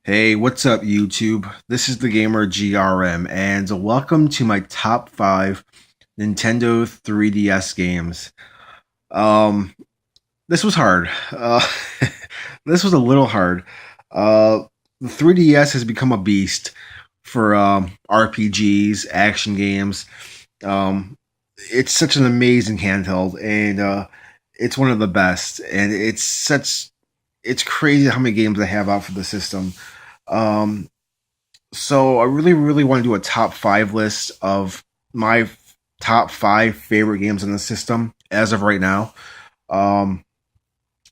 Hey, what's up, YouTube? This is the Gamer GRM, and welcome to my top 5 Nintendo 3DS games. Um, this was hard. This was a little hard. The 3DS has become a beast for RPGs, action games. Um, it's such an amazing handheld, and it's one of the best. And it's crazy how many games I have out for the system. Um, so I really want to do a top 5 list of my top 5 favorite games in the system as of right now. Um,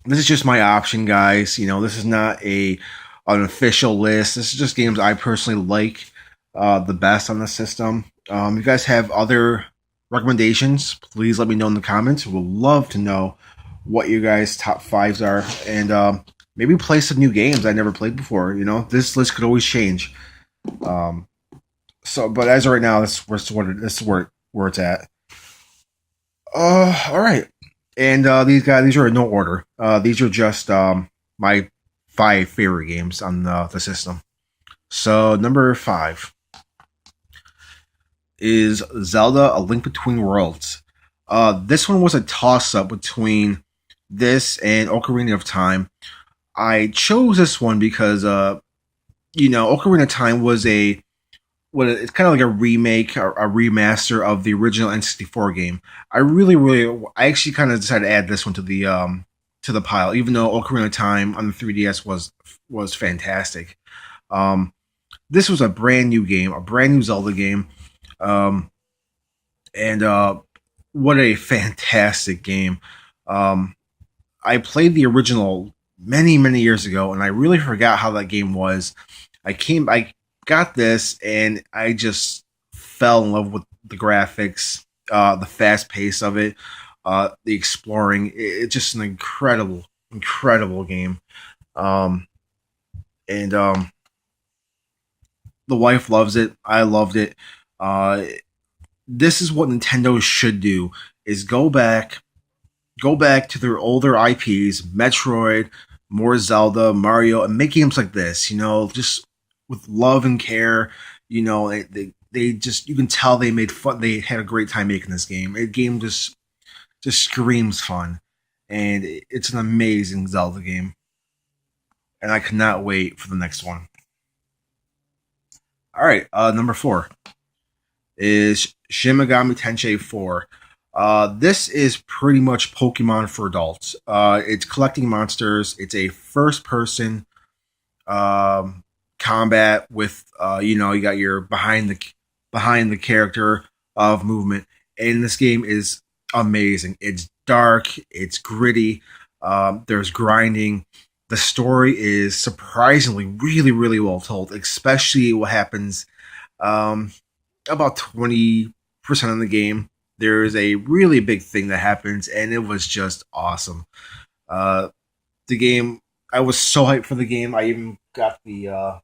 this is just my option, guys. This is not an official list. This is just games I personally like the best on the system. If you guys have other recommendations, please let me know in the comments. We'll love to know what you guys' top fives are, and maybe play some new games I never played before. This list could always change. Um, but as of right now, this is where it's at. All right, and these are in no order. These are just my 5 favorite games on the system. So number 5 is Zelda: A Link Between Worlds. This one was a toss up between this and Ocarina of Time. I chose this one because Ocarina of Time was it's kind of like a remake or a remaster of the original N64 game. I actually kind of decided to add this one to the pile, even though Ocarina of Time on the 3DS was fantastic. Um, this was a brand new game, a brand new Zelda game, um, and what a fantastic game! Um, I played the original many years ago, and I really forgot how that game was. I got this, and I just fell in love with the graphics, the fast pace of it, the exploring. It's just an incredible game. Um, and The wife loves it. I loved it. Uh, this is what Nintendo should do: is go back to their older IPs, Metroid, more Zelda, Mario, and make games like this. Just with love and care. They just, you can tell they made fun. They had a great time making this game. The game just screams fun, and it's an amazing Zelda game. And I cannot wait for the next one. All right, number 4 is Shin Megami Tensei 4. This is pretty much Pokemon for adults. It's collecting monsters. It's a first person combat with you got your behind the character of movement, and this game is amazing. It's dark. It's gritty. There's grinding. The story is surprisingly really well told, especially what happens um, about 20% of the game. There is a really big thing that happens, and it was just awesome. Uh, the game, I was so hyped for the game. I even got the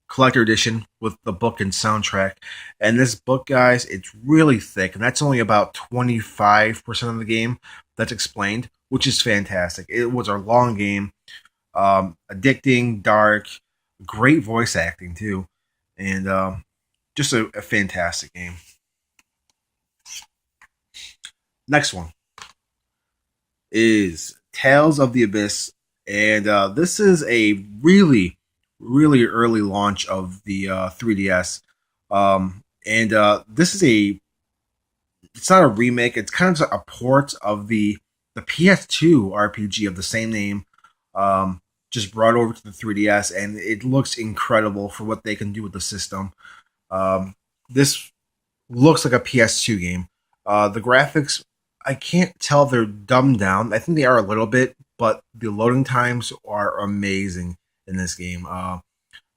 collector edition with the book and soundtrack. And this book, guys, it's really thick, and that's only about 25% of the game that's explained, which is fantastic. It was a long game, addicting, dark, great voice acting too, and just a fantastic game. Next one is Tales of the Abyss, and this is a really early launch of the 3DS. And This is it's not a remake. It's kind of a port of the PS2 RPG of the same name, just brought over to the 3DS, and it looks incredible for what they can do with the system. This looks like a PS2 game. The graphics, I can't tell if they're dumbed down. I think they are a little bit, but the loading times are amazing in this game.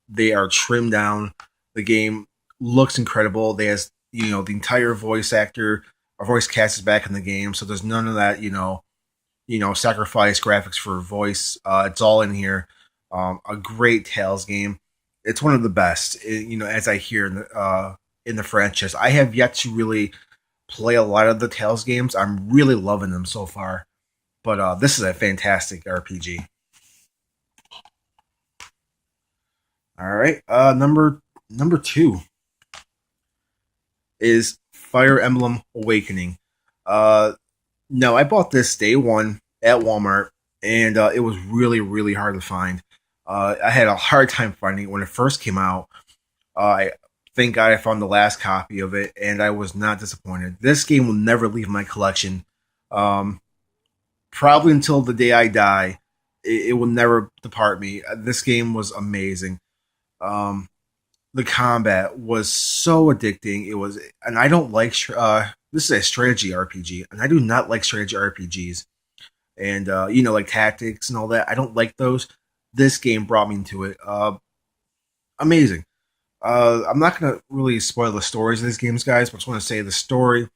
They are trimmed down. The game looks incredible. They has the entire voice actor or voice cast is back in the game, so there's none of that sacrifice graphics for voice. It's all in here. A great Tales game. It's one of the best. As I hear in the franchise. I have yet to really play a lot of the Tales games. I'm really loving them so far. But this is a fantastic RPG. All right. Number two is Fire Emblem Awakening. Uh, no, I bought this day one at Walmart, and it was really hard to find. I had a hard time finding it when it first came out. I Thank God I found the last copy of it, and I was not disappointed. This game will never leave my collection. Um, Probably until the day I die, it will never depart me. This game was amazing. Um, the combat was so addicting. It was, and I don't like. This is a strategy RPG, and I do not like strategy RPGs. And like tactics and all that. I don't like those. This game brought me into it. Amazing. I'm not gonna really spoil the stories of these games, guys, but I just want to say the story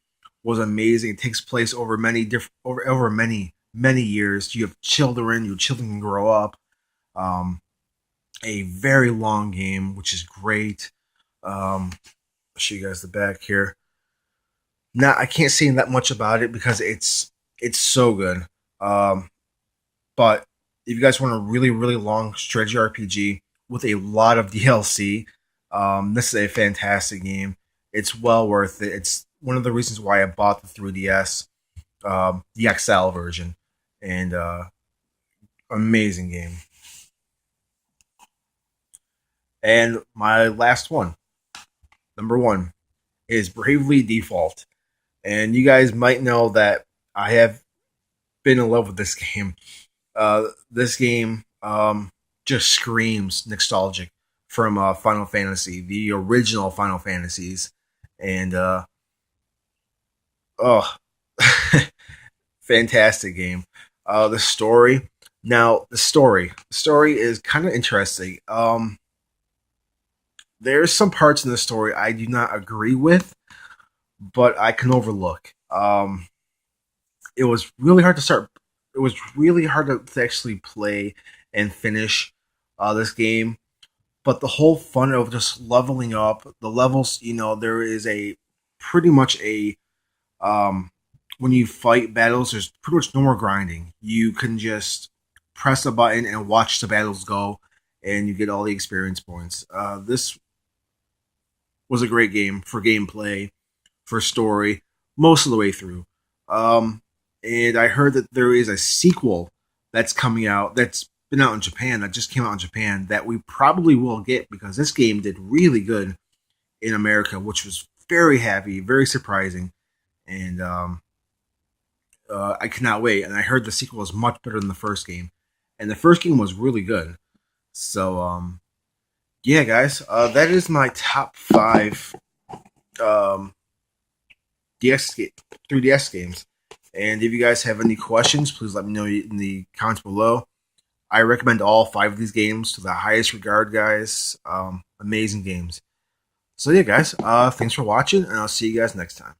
was amazing. It takes place over many different over many years. You have children. Your children can grow up. Um, a very long game, which is great. I'll show you guys the back here. Not I can't say that much about it because it's so good. Um, but if you guys want a really long strategy RPG with a lot of DLC, this is a fantastic game. It's well worth it. It's one of the reasons why I bought the 3DS, the XL version, and amazing game. And my last one, number one, is Bravely Default. And you guys might know that I have been in love with this game. This game just screams nostalgic from Final Fantasy, the original Final Fantasies, and oh, fantastic game. The story. Now, the story is kind of interesting. There's some parts in the story I do not agree with, but I can overlook. It was really hard to start. It was really hard to actually play and finish this game. But the whole fun of just leveling up the levels, there is a pretty much a when you fight battles, there's pretty much no more grinding. You can just press a button and watch the battles go, and you get all the experience points. This was a great game for gameplay, for story, most of the way through. And I heard that there is a sequel that's coming out that's been out in Japan, that just came out in Japan, that we probably will get because this game did really good in America, which was very happy, very surprising. And I cannot wait. And I heard the sequel is much better than the first game. And the first game was really good. So, yeah, guys, that is my top five um, DS 3DS games. And if you guys have any questions, please let me know in the comments below. I recommend all five of these games to the highest regard, guys. Amazing games. So yeah, guys, thanks for watching, and I'll see you guys next time.